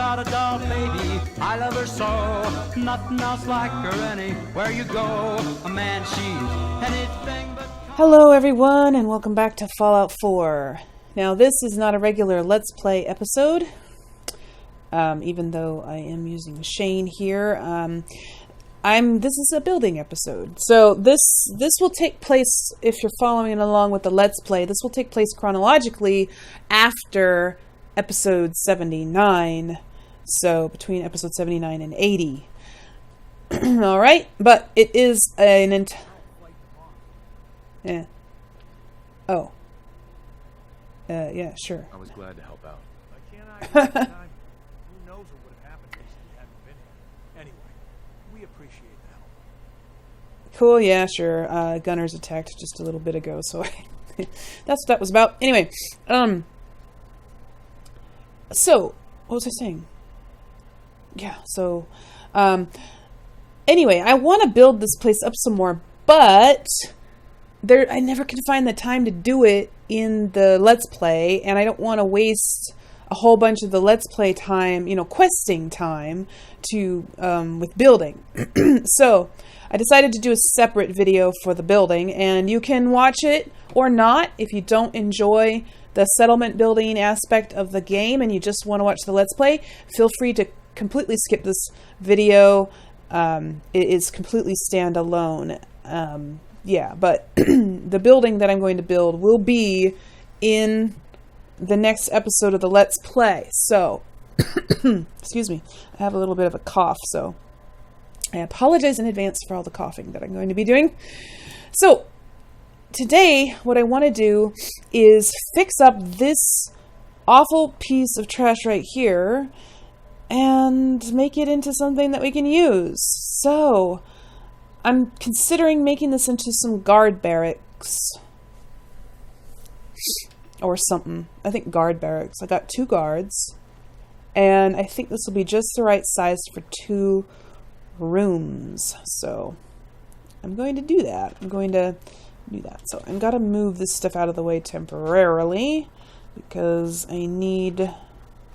got a doll baby, I love her so. Nothing else like her anywhere you go. A man, she's anything but... Hello everyone, and welcome back to Fallout 4. Now this is not a regular Let's Play episode, even though I am using Shane here. This is a building episode. So this will take place, if you're following along with the Let's Play, this will take place chronologically after episode 79. So between episode 79 and 80. Alright, but it is yeah. Oh. Yeah, sure. I was glad to help out. Who knows what would have happened if you hadn't been here. Anyway, we appreciate the help. Cool, yeah, sure. Gunners attacked just a little bit ago, so that's what that was about. Anyway, so, what was I saying? Yeah, so, anyway, I want to build this place up some more, but I never can find the time to do it in the Let's Play, and I don't want to waste a whole bunch of the Let's Play time, questing time with building. So I decided to do a separate video for the building, and you can watch it or not if you don't enjoy the settlement building aspect of the game and you just want to watch the Let's Play. Feel free to completely skip this video. It is completely standalone. Yeah, but the building that I'm going to build will be in the next episode of the Let's Play. So, excuse me, I have a little bit of a cough, so I apologize in advance for all the coughing that I'm going to be doing. So, today, what I want to do is fix up this awful piece of trash right here and make it into something that we can use. So, I'm considering making this into some guard barracks. Or something. I think guard barracks. I got 2 guards. And I think this will be just the right size for 2 rooms. So, I'm going to do that. So, I've got to move this stuff out of the way temporarily. Because I need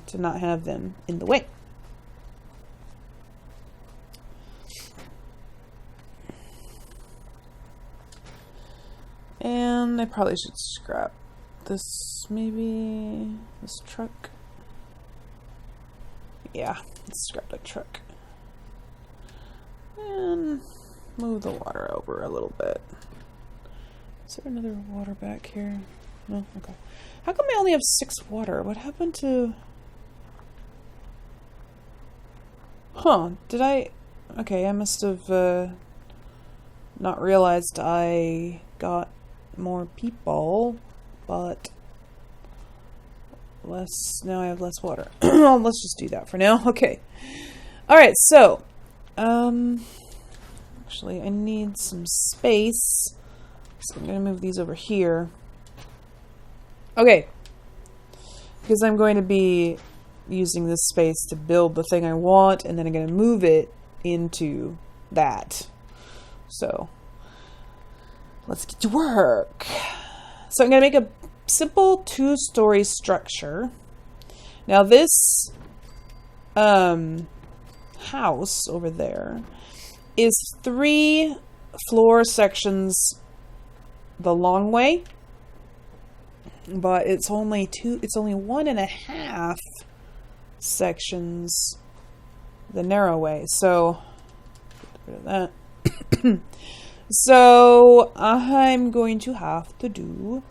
to not have them in the way. And I probably should scrap this, maybe this truck. Yeah, let's scrap the truck. And move the water over a little bit. Is there another water back here? No? Okay. How come I only have 6 water? What happened to... Huh, Okay, I must have not realized I got more people, but now I have less water. Let's just do that for now. Okay. Alright, so actually I need some space, so I'm gonna move these over here. Okay. Because I'm going to be using this space to build the thing I want, and then I'm gonna move it into that. So let's get to work. So I'm going to make a simple 2-story structure. Now this house over there is 3 floor sections the long way, but it's only 1.5 sections the narrow way. So get rid of that. So I'm going to have to do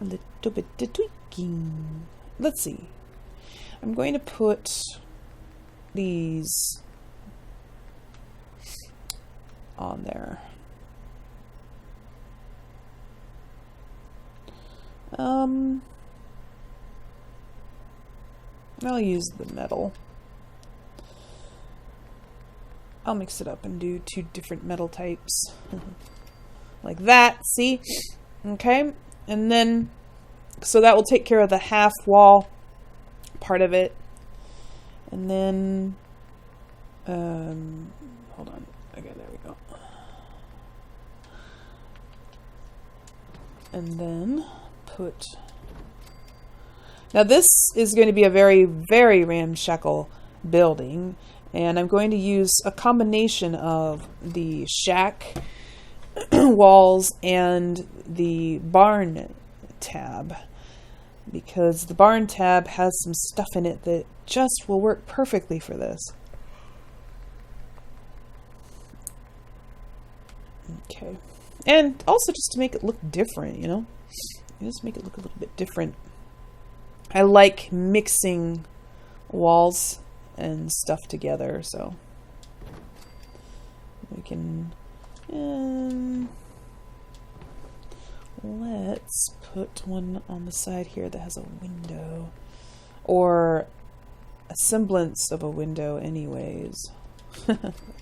a little bit of tweaking. Let's see. I'm going to put these on there. I'll use the metal. I'll mix it up and do 2 different metal types. Like that, see? Okay, and then, so that will take care of the half wall part of it. And then, hold on. Okay, there we go. And then now this is going to be a very, very ramshackle building, and I'm going to use a combination of the shack walls and the barn tab, because the barn tab has some stuff in it that just will work perfectly for this. Okay. And also just to make it look different, you know? Just make it look a little bit different. I like mixing walls and stuff together, so we can let's put one on the side here that has a window, or a semblance of a window anyways.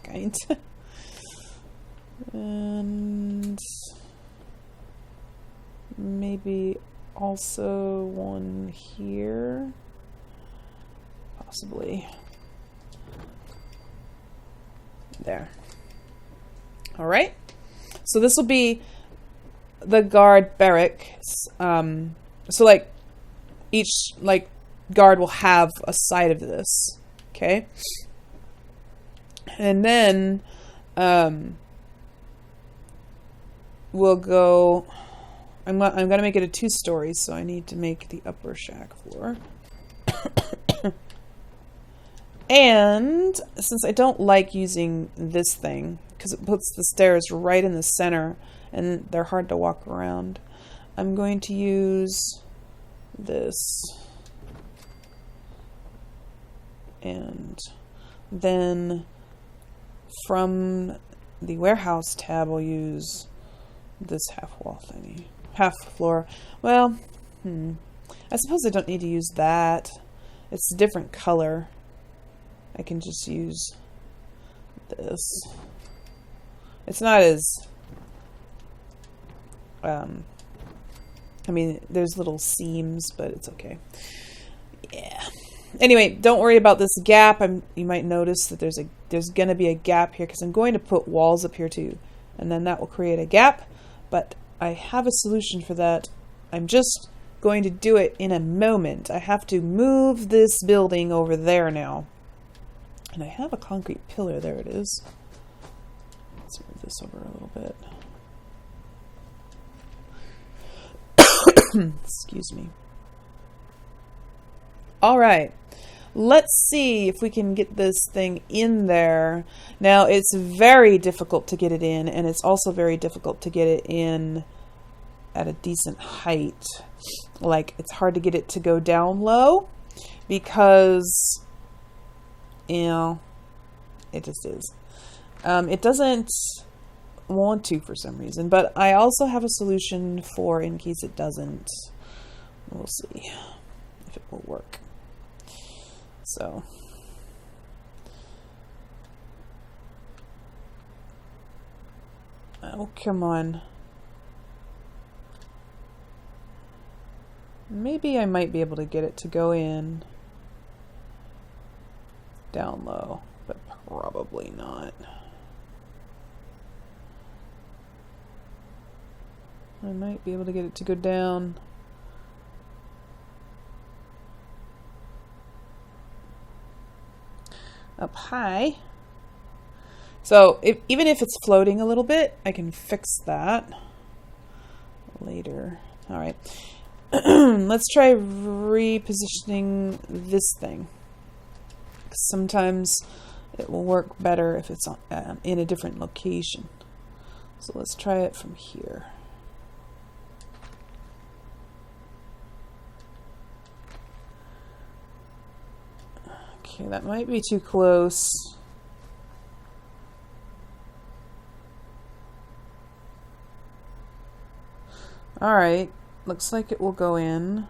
Kind. And maybe also one here, possibly. There. All right. So this will be the guard barracks. So like each like guard will have a side of this. Okay. And then we'll go. I'm gonna make it a 2-story, so I need to make the upper shack floor. And since I don't like using this thing, because it puts the stairs right in the center and they're hard to walk around, I'm going to use this. And then from the warehouse tab, we'll use this half wall thingy. Half floor. Well, I suppose I don't need to use that. It's a different color. I can just use this. It's not as I mean, there's little seams, but it's okay. Yeah. Anyway, don't worry about this gap. You might notice that there's going to be a gap here because I'm going to put walls up here too, and then that will create a gap. But I have a solution for that. I'm just going to do it in a moment. I have to move this building over there now. And I have a concrete pillar. There it is. Let's move this over a little bit. Excuse me. All right. Let's see if we can get this thing in there. Now, it's very difficult to get it in, and it's also very difficult to get it in at a decent height. Like, it's hard to get it to go down low because, you know, it just is. It doesn't want to for some reason, but I also have a solution for in case it doesn't. We'll see if it will work. So, oh, come on. Maybe I might be able to get it to go in down low, but probably not. I might be able to get it to go down. Up high. So even if it's floating a little bit, I can fix that later. All right. Let's try repositioning this thing. Sometimes it will work better if it's in a different location. So let's try it from here. Okay, that might be too close. All right, looks like it will go in.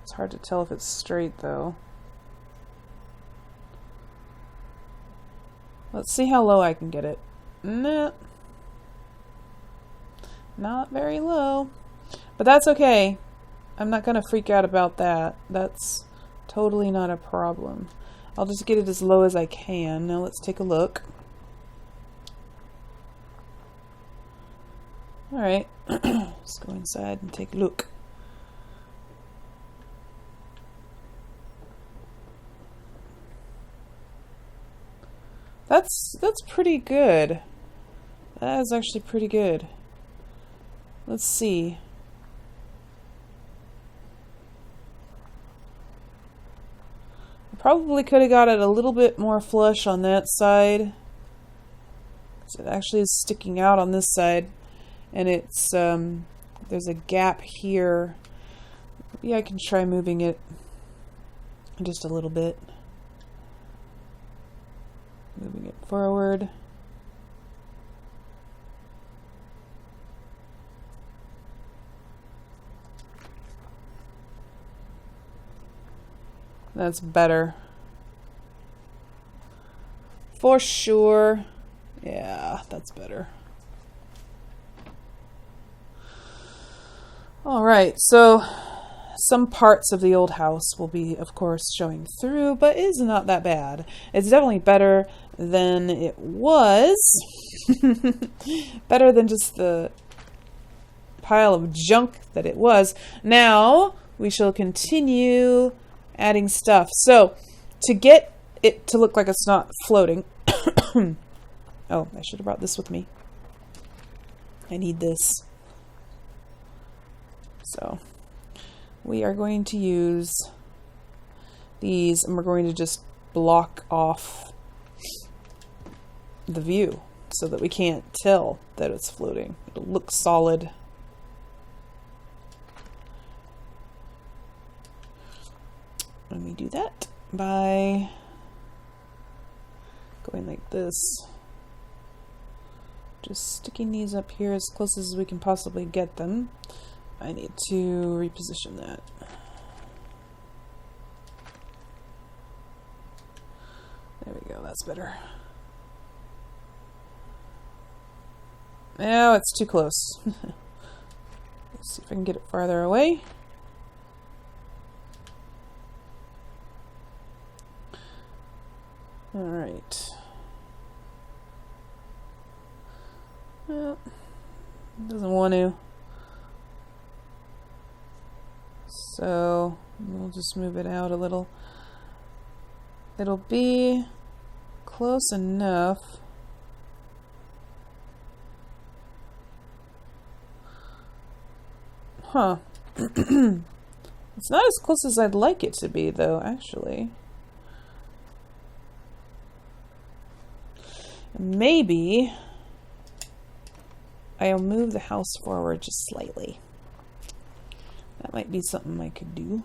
It's hard to tell if it's straight though. Let's see how low I can get it. Nah. Not very low, but that's okay. I'm not going to freak out about that. That's totally not a problem. I'll just get it as low as I can. Now let's take a look. Alright, let's go inside and take a look. That's pretty good. That is actually pretty good. Let's see. I probably could have got it a little bit more flush on that side. It actually is sticking out on this side, and it's there's a gap here. Yeah, I can try moving it just a little bit. Moving it forward. That's better. For sure. Yeah, that's better. Alright, so some parts of the old house will be, of course, showing through, but it's not that bad. It's definitely better than it was. Better than just the pile of junk that it was. Now, we shall continue adding stuff. So, to get it to look like it's not floating... Oh, I should have brought this with me. I need this. So, we are going to use these, and we're going to just block off the view so that we can't tell that it's floating. It'll look solid. Let me do that by going like this. Just sticking these up here as close as we can possibly get them. I need to reposition that. There we go, that's better. Now it's too close. Let's see if I can get it farther away. Alright. Well, it doesn't want to. So, we'll just move it out a little. It'll be close enough. Huh. It's not as close as I'd like it to be, though, actually. Maybe I'll move the house forward just slightly. That might be something I could do.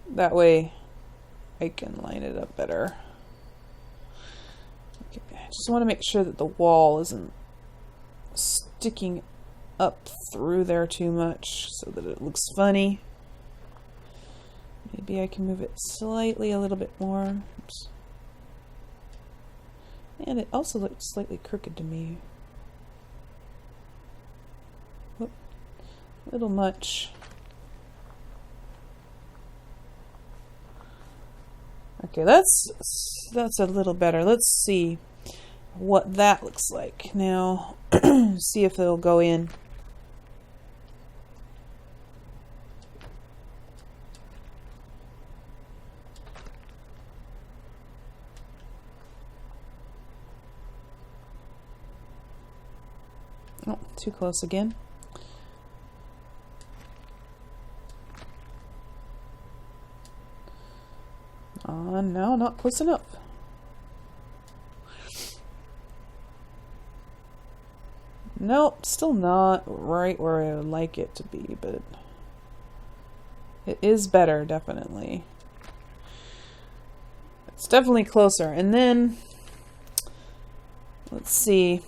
That way I can line it up better. Okay, I just want to make sure that the wall isn't sticking up through there too much so that it looks funny. Maybe I can move it slightly a little bit more. Oops. And it also looks slightly crooked to me. Whoop. A little much. Okay, that's a little better. Let's see what that looks like. Now, see if it'll go in. Oh, too close again. No, not close enough. Nope, still not right where I would like it to be, but it is better, definitely. It's definitely closer. And then, let's see.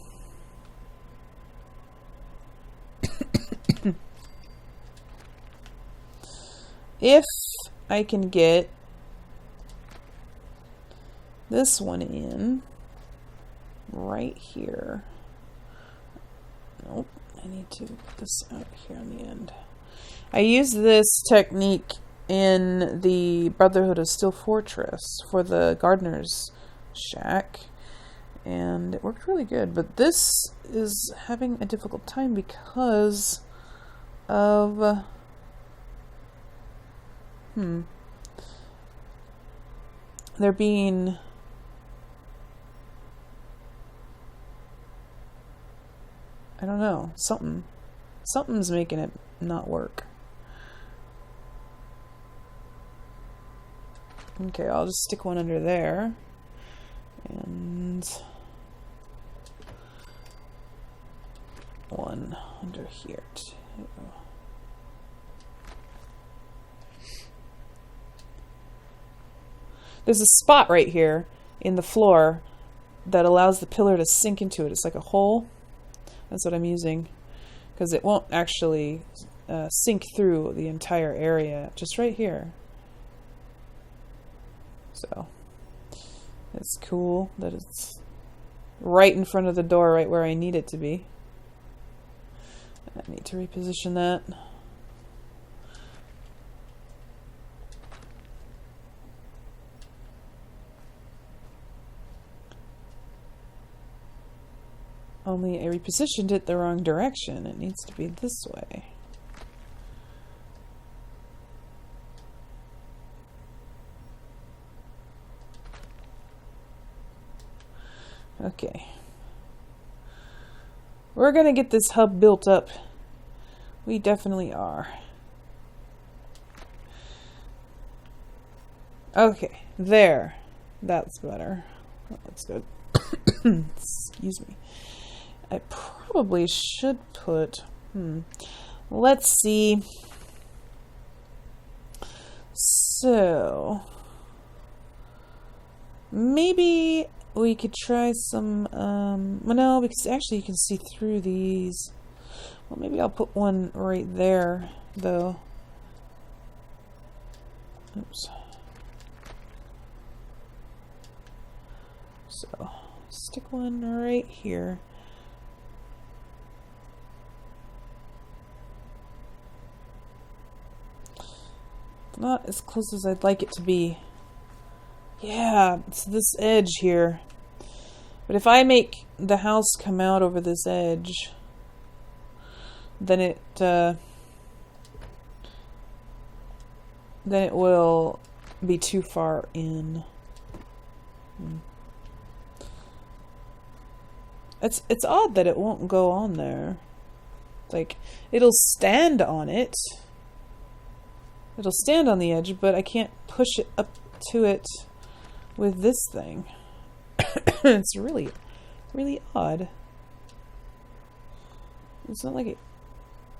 If I can get this one in right here. Nope, I need to put this out here on the end. I used this technique in the Brotherhood of Steel Fortress for the gardener's shack, and it worked really good. But this is having a difficult time because of there being I don't know, something's making it not work. Okay, I'll just stick one under there. And one under here too. There's a spot right here in the floor that allows the pillar to sink into it. It's like a hole. That's what I'm using, because it won't actually sink through the entire area, just right here. So it's cool that it's right in front of the door, right where I need it to be. I need to reposition that. Only I repositioned it the wrong direction. It needs to be this way. Okay. We're gonna get this hub built up. We definitely are. Okay, there. That's better. That looks good. Excuse me. I probably should put... Let's see. So... maybe we could try some... well, no, because actually you can see through these. Well, maybe I'll put one right there, though. Oops. So, stick one right here. Not as close as I'd like it to be. Yeah, it's this edge here. But if I make the house come out over this edge, then it will be too far in. It's odd that it won't go on there. Like, it'll stand on it. It'll stand on the edge, but I can't push it up to it with this thing. It's really, really odd. It's not like it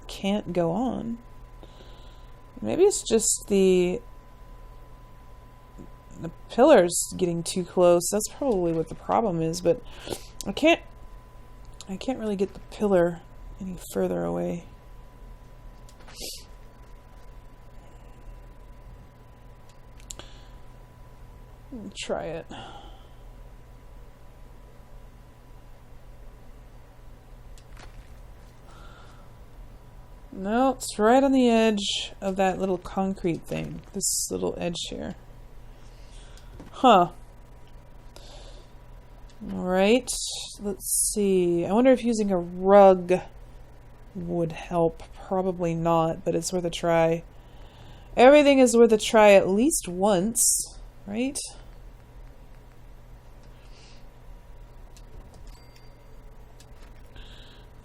can't go on. Maybe it's just the pillars getting too close. That's probably what the problem is, but I can't really get the pillar any further away. Try it. No, it's right on the edge of that little concrete thing. This little edge here. Huh. Alright, let's see. I wonder if using a rug would help. Probably not, but it's worth a try. Everything is worth a try at least once, right?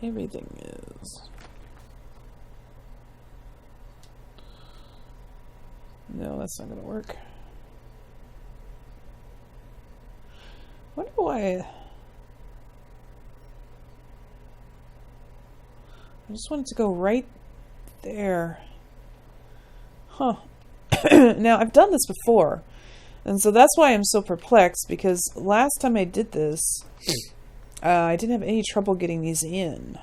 Everything is. No, that's not going to work. I wonder why. I just want it to go right there. Huh. Now, I've done this before. And so that's why I'm so perplexed, because last time I did this, I didn't have any trouble getting these in.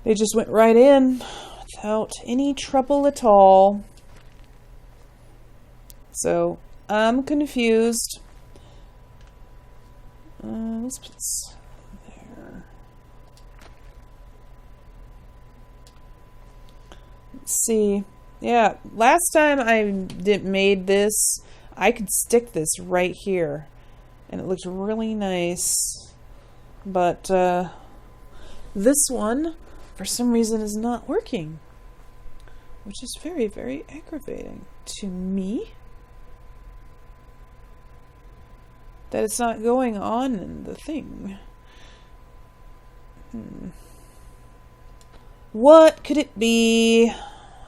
They just went right in without any trouble at all. So, I'm confused. Let's put this there. Let's see. Yeah, last time I made this, I could stick this right here. And it looks really nice. But this one, for some reason, is not working. Which is very, very aggravating to me. That it's not going on in the thing. What could it be?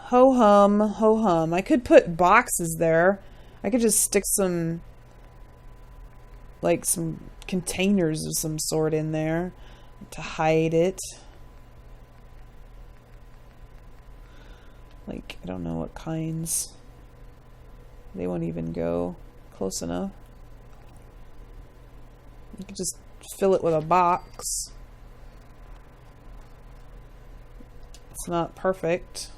Ho hum, ho hum. I could put boxes there. I could just stick some, like some containers of some sort in there to hide it. Like, I don't know what kinds. They won't even go close enough. You could just fill it with a box. It's not perfect.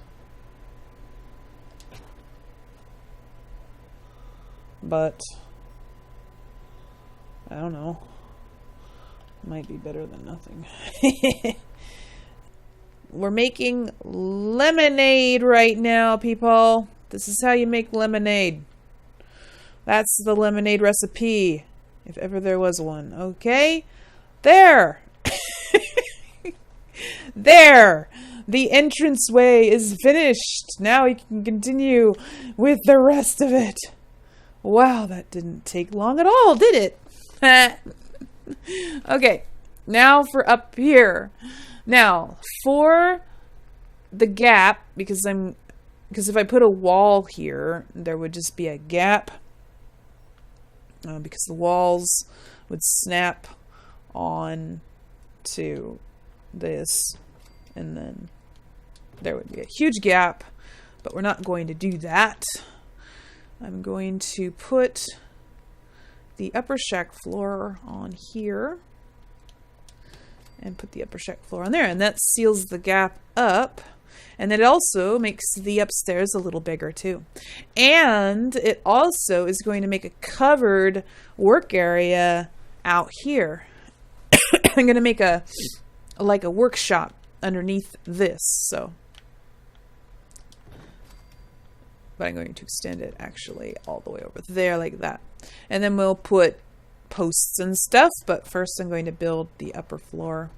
But I don't know. Might be better than nothing. We're making lemonade right now, people. This is how you make lemonade. That's the lemonade recipe, if ever there was one. Okay? There! There! The entranceway is finished. Now we can continue with the rest of it. Wow, that didn't take long at all, did it? Okay, now for up here. Now, for the gap, because if I put a wall here, there would just be a gap. Because the walls would snap on to this, and then there would be a huge gap, but we're not going to do that. I'm going to put the upper shack floor on here and put the upper shack floor on there, and that seals the gap up, and it also makes the upstairs a little bigger too, and it also is going to make a covered work area out here. I'm going to make a workshop underneath this, so but I'm going to extend it actually all the way over there like that. And then we'll put posts and stuff, but first I'm going to build the upper floor.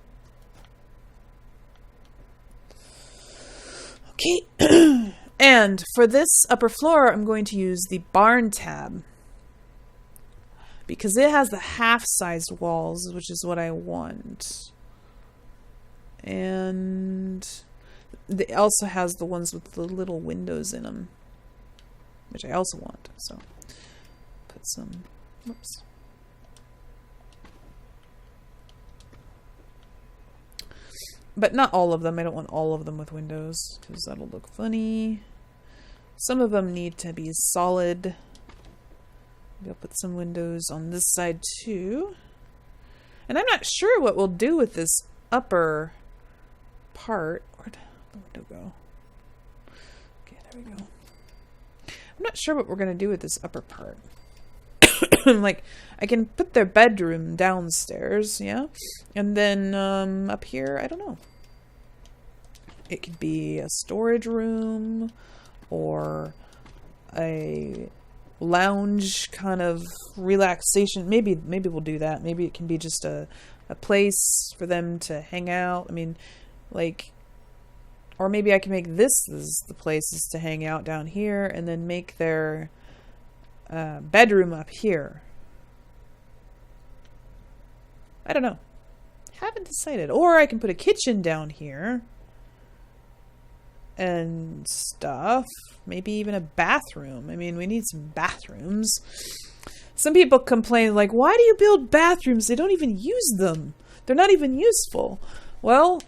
Okay, and for this upper floor, I'm going to use the barn tab because it has the half-sized walls, which is what I want. And it also has the ones with the little windows in them, which I also want. So put some, whoops. But not all of them. I don't want all of them with windows because that'll look funny. Some of them need to be solid. Maybe I'll put some windows on this side too. And I'm not sure what we'll do with this upper part. Where'd the window go? Okay, there we go. I'm not sure what we're going to do with this upper part. Like, I can put their bedroom downstairs, yeah? And then up here, I don't know. It could be a storage room or a lounge kind of relaxation. Maybe we'll do that. Maybe it can be just a place for them to hang out. I mean, like, or maybe I can make this as the places to hang out down here and then make their bedroom up here. I don't know. Haven't decided. Or I can put a kitchen down here and stuff. Maybe even a bathroom. I mean, we need some bathrooms. Some people complain, like, why do you build bathrooms? They don't even use them. They're not even useful. Well,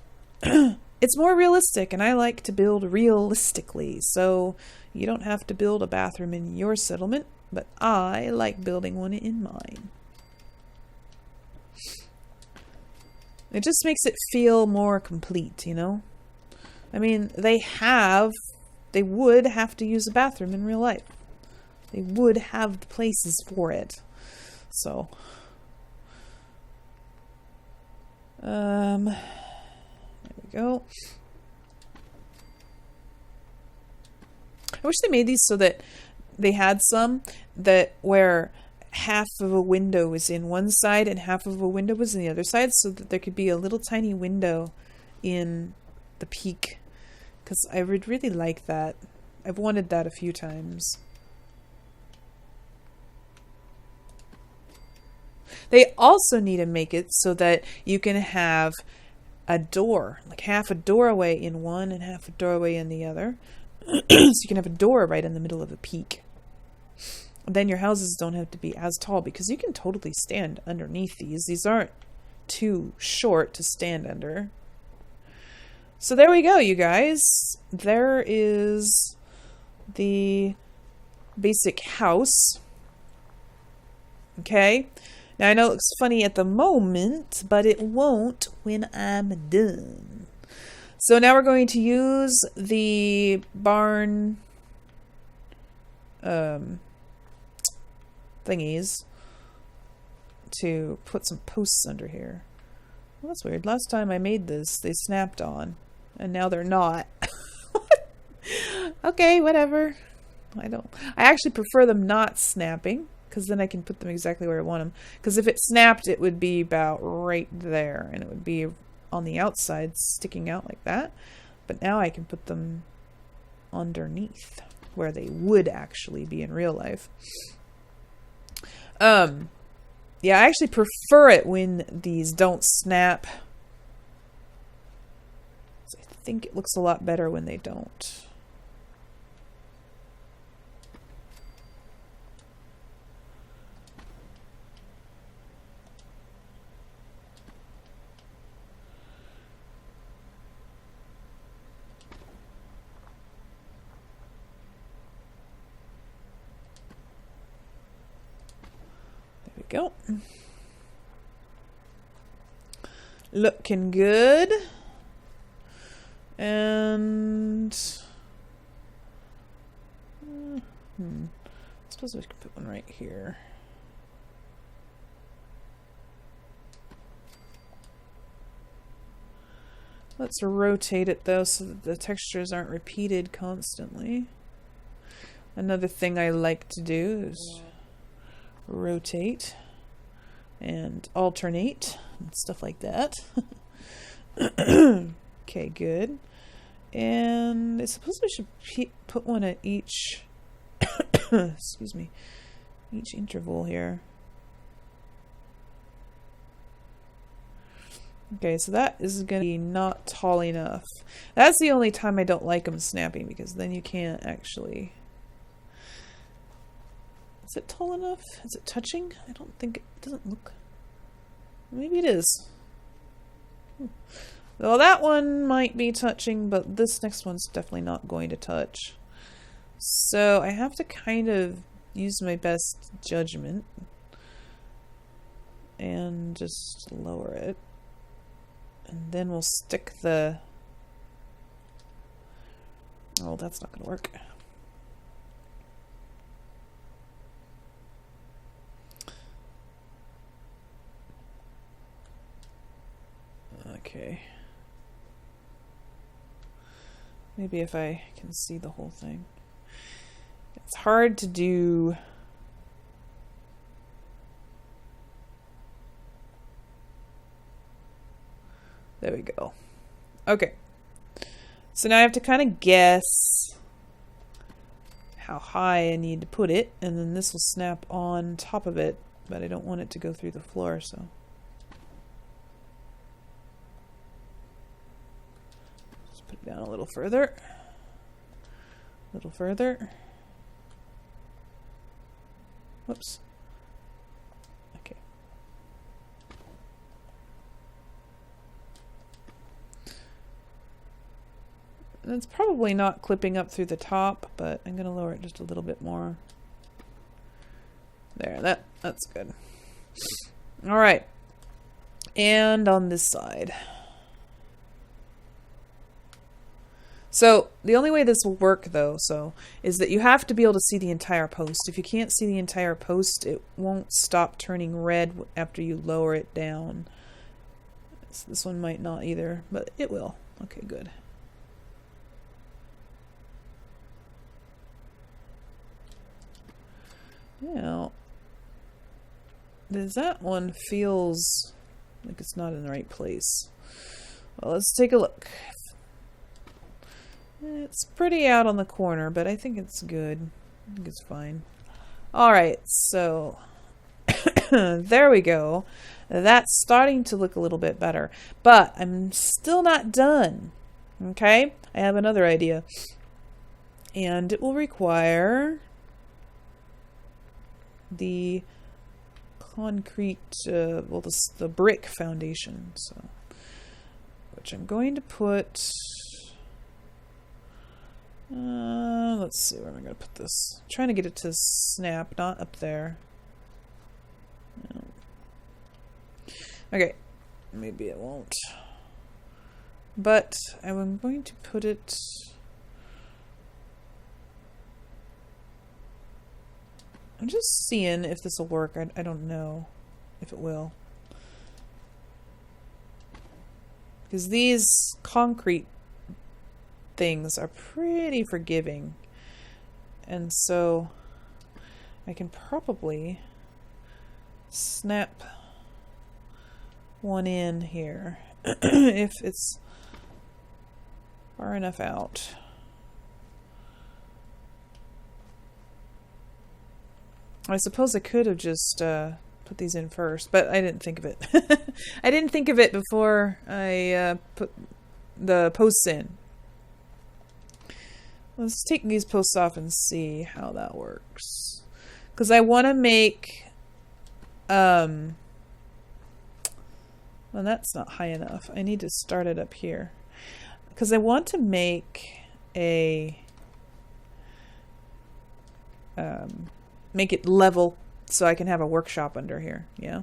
it's more realistic, and I like to build realistically. So you don't have to build a bathroom in your settlement, but I like building one in mine. It just makes it feel more complete, you know? I mean, they would have to use a bathroom in real life. They would have the places for it. So, there we go. I wish they made these so that they had some that where half of a window was in one side and half of a window was in the other side, so that there could be a little tiny window in the peak. Because I would really like that. I've wanted that a few times. They also need to make it so that you can have a door, like half a doorway in one and half a doorway in the other. So you can have a door right in the middle of a peak. Then your houses don't have to be as tall, because you can totally stand underneath these. These aren't too short to stand under. So there we go, you guys. There is the basic house. Okay. Now I know it looks funny at the moment, but it won't when I'm done. So now we're going to use the barn thingies to put some posts under here. Well, that's weird. Last time I made this, they snapped on, and now they're not. Okay, whatever. I actually prefer them not snapping, because then I can put them exactly where I want them. Because if it snapped, it would be about right there, and it would be on the outside sticking out like that. But now I can put them underneath where they would actually be in real life. Yeah, I actually prefer it when these don't snap. I think it looks a lot better when they don't. Go. Looking good. And I suppose we could put one right here. Let's rotate it though, so that the textures aren't repeated constantly. Another thing I like to do is rotate and alternate and stuff like that. Okay, good. And I suppose I should put one at each excuse me, each interval here. Okay, so that is going to be not tall enough. That's the only time I don't like them snapping, because then you can't actually... Is it tall enough? Is it touching? I don't think it doesn't look. Maybe it is. Well, that one might be touching, but this next one's definitely not going to touch. So I have to kind of use my best judgment and just lower it. And then we'll stick the... Oh, that's not going to work. Okay. Maybe if I can see the whole thing. It's hard to do. There we go. Okay. So now I have to kind of guess how high I need to put it, and then this will snap on top of it, but I don't want it to go through the floor, so. Put it down a little further. A little further. Whoops. Okay. And it's probably not clipping up through the top, but I'm going to lower it just a little bit more. There, that's good. All right. And on this side. So the only way this will work, though, is that you have to be able to see the entire post. If you can't see the entire post, it won't stop turning red after you lower it down. So this one might not either, but it will. Okay, good. Now, that one feels like it's not in the right place. Well, let's take a look. It's pretty out on the corner, but I think it's good. I think it's fine. Alright, so there we go. That's starting to look a little bit better. But I'm still not done. Okay? I have another idea. And it will require the concrete, well, the brick foundation. So, which I'm going to put... let's see, where am I going to put this? I'm trying to get it to snap, not up there. No. Okay, maybe it won't. But I'm going to put it... I'm just seeing if this will work. I don't know if it will. Because these concrete things are pretty forgiving. And so I can probably snap one in here if it's far enough out. I suppose I could have just put these in first, but I didn't think of it. I didn't think of it before I put the posts in. Let's take these posts off and see how that works. Because I want to make... well, that's not high enough. I need to start it up here. Because I want to make a... make it level so I can have a workshop under here. Yeah.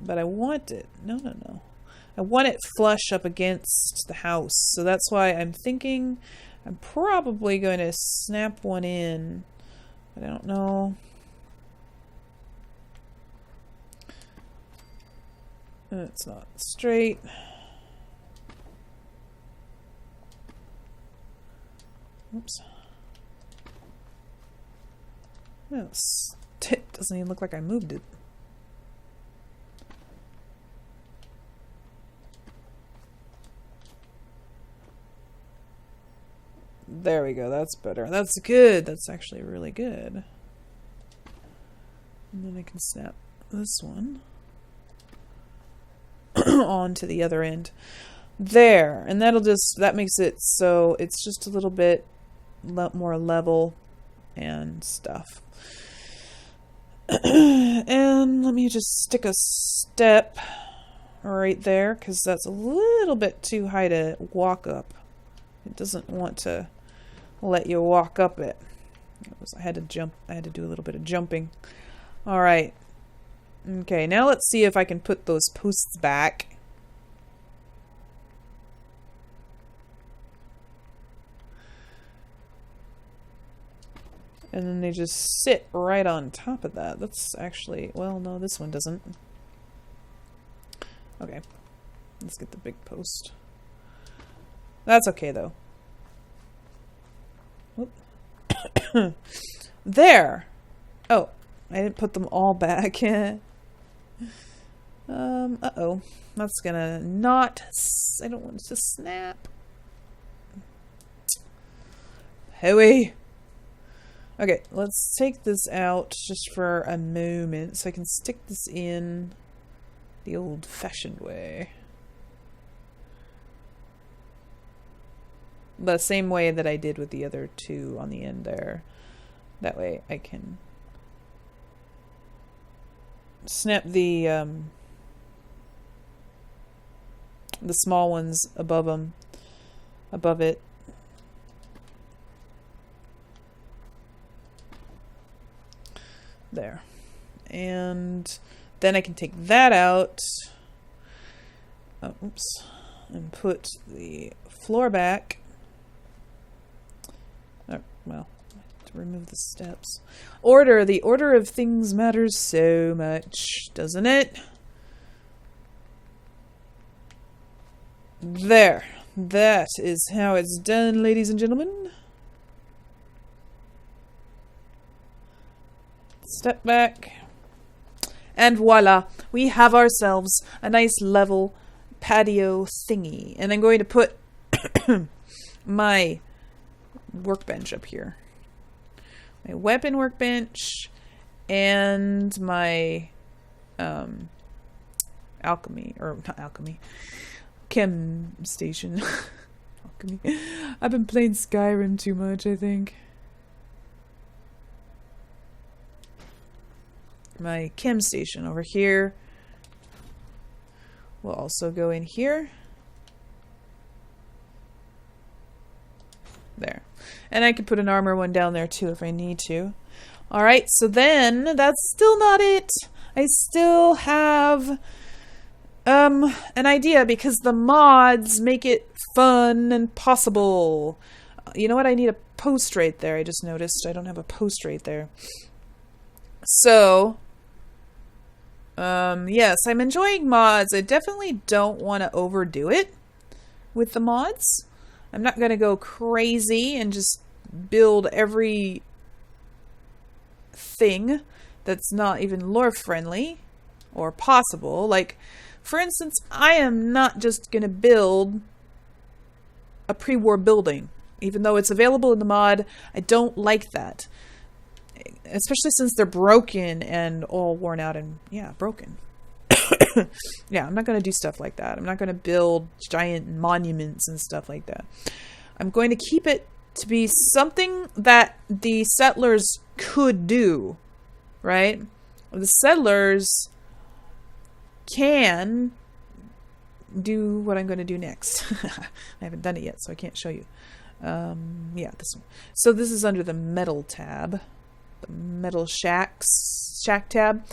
But I want it... No. I want it flush up against the house. So that's why I'm thinking I'm probably going to snap one in. But I don't know. It's not straight. Oops. No, it doesn't even look like I moved it. There we go. That's better. That's good. That's actually really good. And then I can snap this one onto the other end. There. And that makes it so it's just a little bit more level and stuff. And let me just stick a step right there because that's a little bit too high to walk up. It doesn't want to let you walk up it. I had to jump. I had to do a little bit of jumping. All right. Okay, now let's see if I can put those posts back. And then they just sit right on top of that. That's actually... Well, no, this one doesn't. Okay. Let's get the big post. That's okay, though. Whoop. There! Oh, I didn't put them all back. Uh-oh. That's gonna not... I don't want it to snap. Hooey! Okay, let's take this out just for a moment so I can stick this in the old-fashioned way. The same way that I did with the other two on the end there. That way I can snap the small ones above them, above it. There. And then I can take that out. Oh, oops. And put the floor back. Oh, well, to remove the steps. The order of things matters so much, doesn't it? There. That is how it's done, ladies and gentlemen. Step back. And voila, we have ourselves a nice level patio thingy. And I'm going to put my workbench up here. My weapon workbench and my alchemy, or not alchemy, chem station. Alchemy. I've been playing Skyrim too much, I think. My chem station over here will also go in here. There. And I could put an armor one down there too if I need to. Alright, so then that's still not it. I still have an idea because the mods make it fun and possible. You know what? I need a post right there. I just noticed I don't have a post right there. So, yes, I'm enjoying mods. I definitely don't want to overdo it with the mods. I'm not going to go crazy and just build every thing that's not even lore friendly or possible. Like, for instance, I am not just going to build a pre-war building. Even though it's available in the mod, I don't like that. Especially since they're broken and all worn out and, yeah, broken. Yeah, I'm not going to do stuff like that. I'm not going to build giant monuments and stuff like that. I'm going to keep it to be something that the settlers could do, right? The settlers can do what I'm going to do next. I haven't done it yet, so I can't show you. Yeah, this one. So this is under the metal tab. The metal shack tab.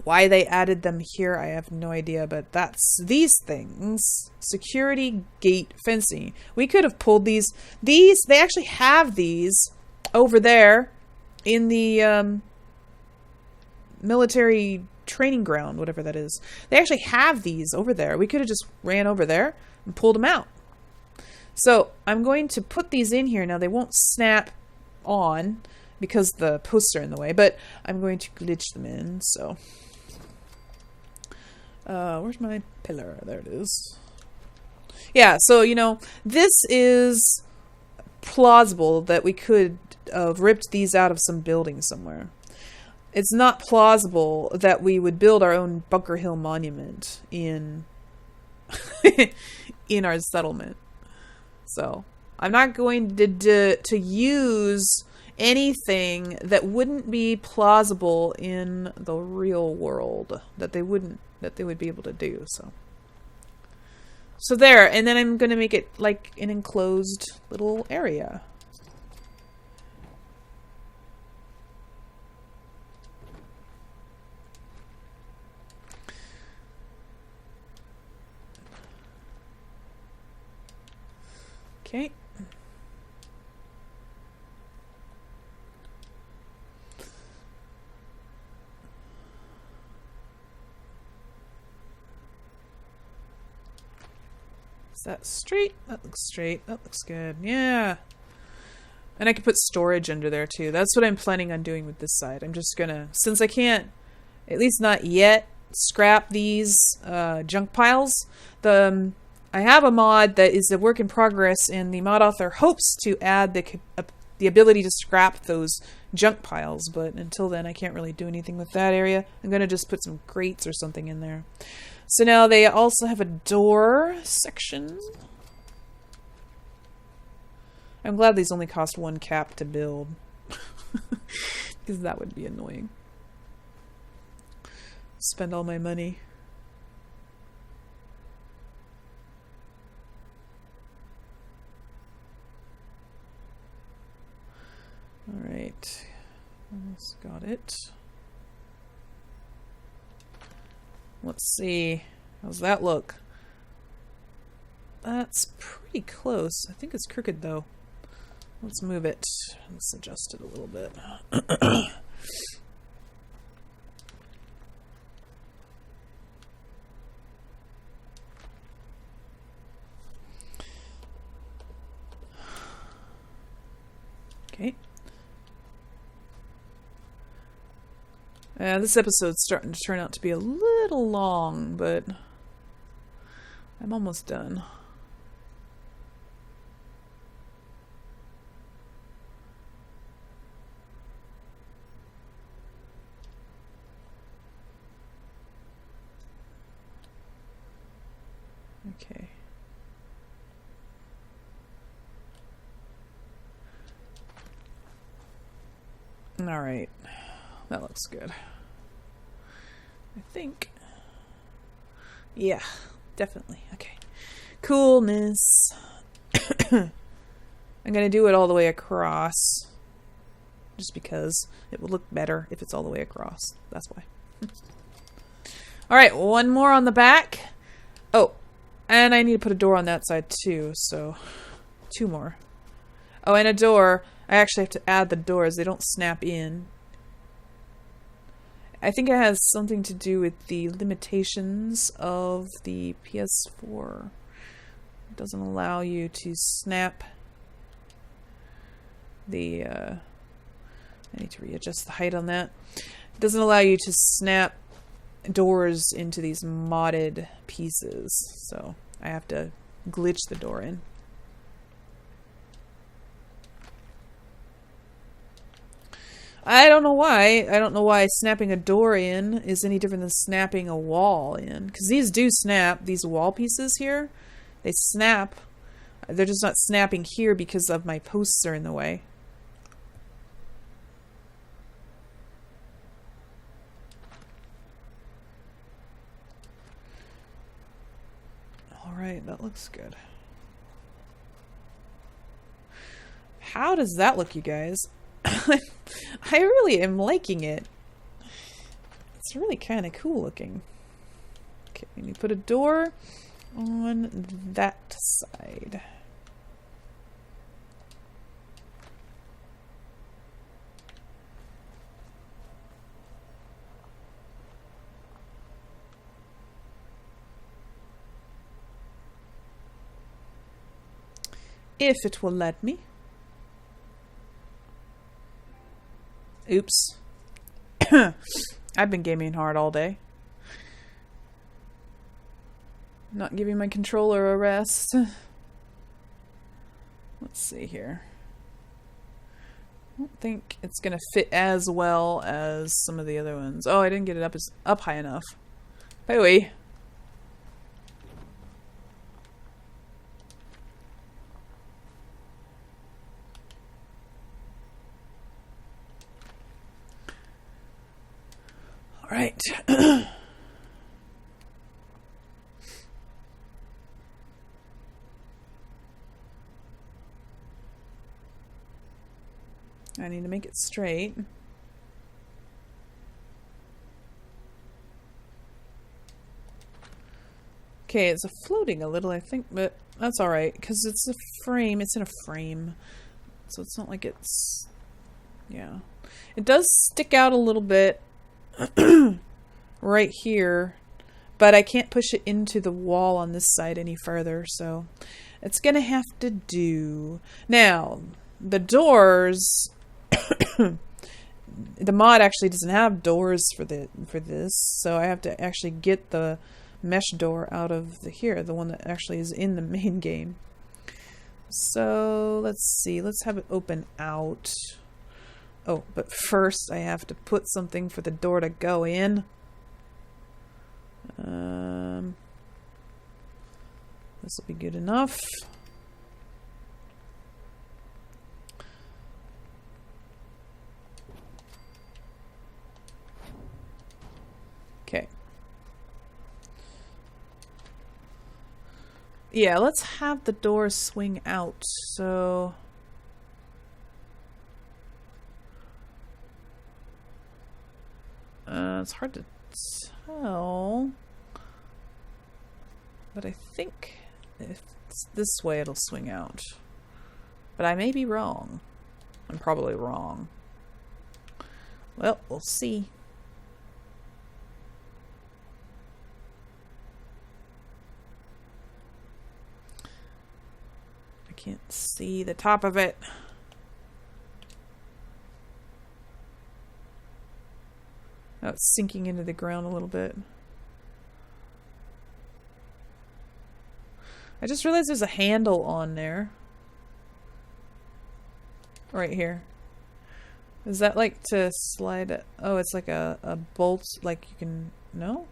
Why they added them here, I have no idea, but that's these things. Security gate fencing. We could have pulled these. They actually have these over there in the military training ground, whatever that is. They actually have these over there. We could have just ran over there and pulled them out. So I'm going to put these in here. Now they won't snap on because the posts are in the way, but I'm going to glitch them in, so. Where's my pillar? There it is. Yeah, so, you know, this is plausible that we could have ripped these out of some building somewhere. It's not plausible that we would build our own Bunker Hill monument in in our settlement. So, I'm not going to use anything that wouldn't be plausible in the real world, that they would be able to do. So there, and then I'm going to make it like an enclosed little area. Okay. Is that straight? That looks straight. That looks good. Yeah. And I could put storage under there too. That's what I'm planning on doing with this side. I'm just gonna, since I can't, at least not yet, scrap these junk piles. I have a mod that is a work in progress, and the mod author hopes to add the ability to scrap those junk piles, but until then I can't really do anything with that area. I'm going to just put some crates or something in there. So now they also have a door section. I'm glad these only cost 1 cap to build, because that would be annoying. Spend all my money. Alright, almost got it. Let's see, how's that look? That's pretty close. I think it's crooked though. Let's move it. Let's adjust it a little bit. Okay. This episode's starting to turn out to be a little long, but I'm almost done. Okay. All right. That looks good. I think. Yeah, definitely. Okay. Coolness. I'm going to do it all the way across. Just because it will look better if it's all the way across. That's why. All right, one more on the back. Oh, and I need to put a door on that side too, so 2 more. Oh, and a door. I actually have to add the doors. They don't snap in. I think it has something to do with the limitations of the PS4. It doesn't allow you to snap the... I need to readjust the height on that. It doesn't allow you to snap doors into these modded pieces, so I have to glitch the door in. I don't know why. I don't know why snapping a door in is any different than snapping a wall in. Because these do snap. These wall pieces here, they snap. They're just not snapping here because of my posts are in the way. Alright, that looks good. How does that look, you guys? I really am liking it. It's really kind of cool looking. Okay, let me put a door on that side. If it will let me. Oops. I've been gaming hard all day. Not giving my controller a rest. Let's see here. I don't think it's gonna fit as well as some of the other ones. Oh, I didn't get it up high enough. Hey. All right. I need to make it straight. Okay, it's floating a little, I think, but that's all right because it's a frame. It's in a frame, so it's not like it's. Yeah, it does stick out a little bit. Right here, but I can't push it into the wall on this side any further, so it's gonna have to do. Now the doors the mod actually doesn't have doors for this, so I have to actually get the mesh door out of the one that actually is in the main game. So let's see, let's have it open out. Oh, but first I have to put something for the door to go in. This will be good enough. Okay. Yeah, let's have the door swing out. So it's hard to tell, but I think if it's this way it'll swing out, but I may be wrong. I'm probably wrong. Well, we'll see. I can't see the top of it. How it's sinking into the ground a little bit. I just realized there's a handle on there. Right here. Is that like to slide it? Oh, it's like a bolt, like you can... No?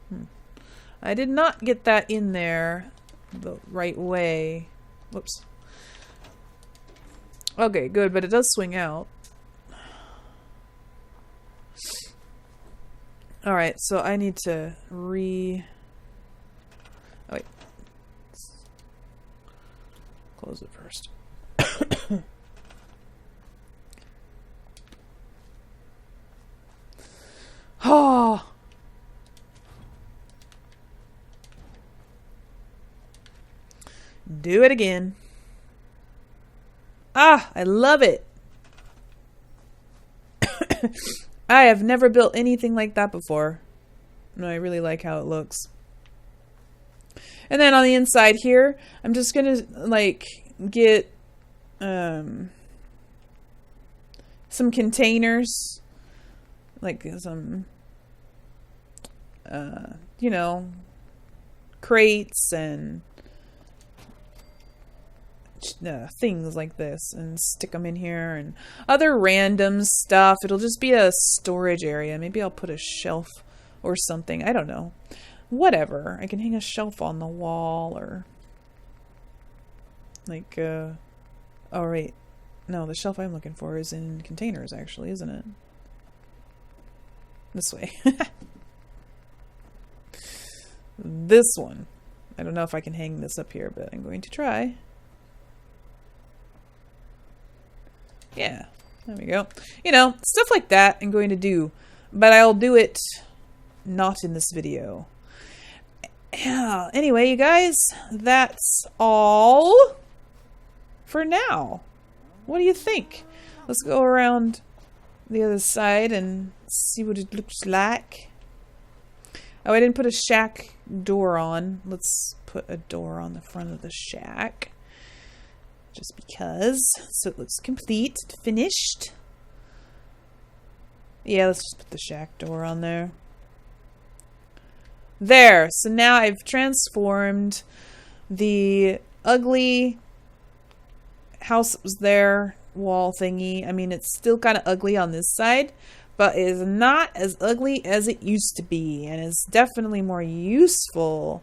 I did not get that in there the right way. Whoops. Okay, good, but it does swing out. Alright, so I need to Oh, wait. Close it first. Oh! Do it again. Ah, I love it. I have never built anything like that before. No, I really like how it looks. And then on the inside here, I'm just gonna like get some containers, like some you know, crates and things like this, and stick them in here, and other random stuff. It'll just be a storage area. Maybe I'll put a shelf or something. I don't know. Whatever. I can hang a shelf on the wall, or like oh right. No, the shelf I'm looking for is in containers, actually, isn't it? This way. This one. I don't know if I can hang this up here, but I'm going to try. Yeah, there we go. You know, stuff like that I'm going to do, but I'll do it not in this video. Yeah, anyway, you guys, that's all for now. What do you think? Let's go around the other side and see what it looks like. Oh, I didn't put a shack door on. Let's put a door on the front of the shack. Just because. So it looks complete, finished. Yeah, let's just put the shack door on there. There. So now I've transformed the ugly house that was there, wall thingy. I mean, it's still kind of ugly on this side, but it is not as ugly as it used to be, and it's definitely more useful.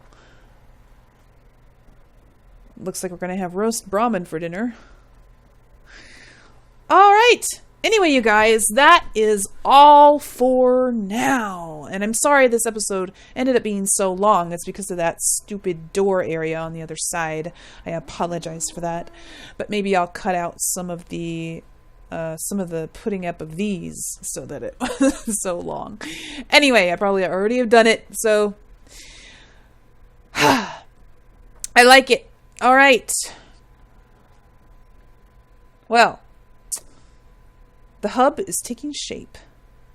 Looks like we're gonna have roast Brahmin for dinner. Alright! Anyway, you guys, that is all for now. And I'm sorry this episode ended up being so long. It's because of that stupid door area on the other side. I apologize for that. But maybe I'll cut out some of the putting up of these so that it was so long. Anyway, I probably already have done it, so I like it. All right. Well, the hub is taking shape,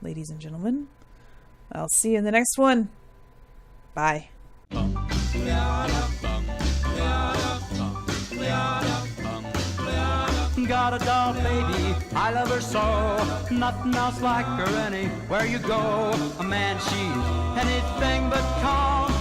ladies and gentlemen. I'll see you in the next one. Bye. Got a doll baby, I love her so. Nothing else like her anywhere you go. A man, she's anything but calm.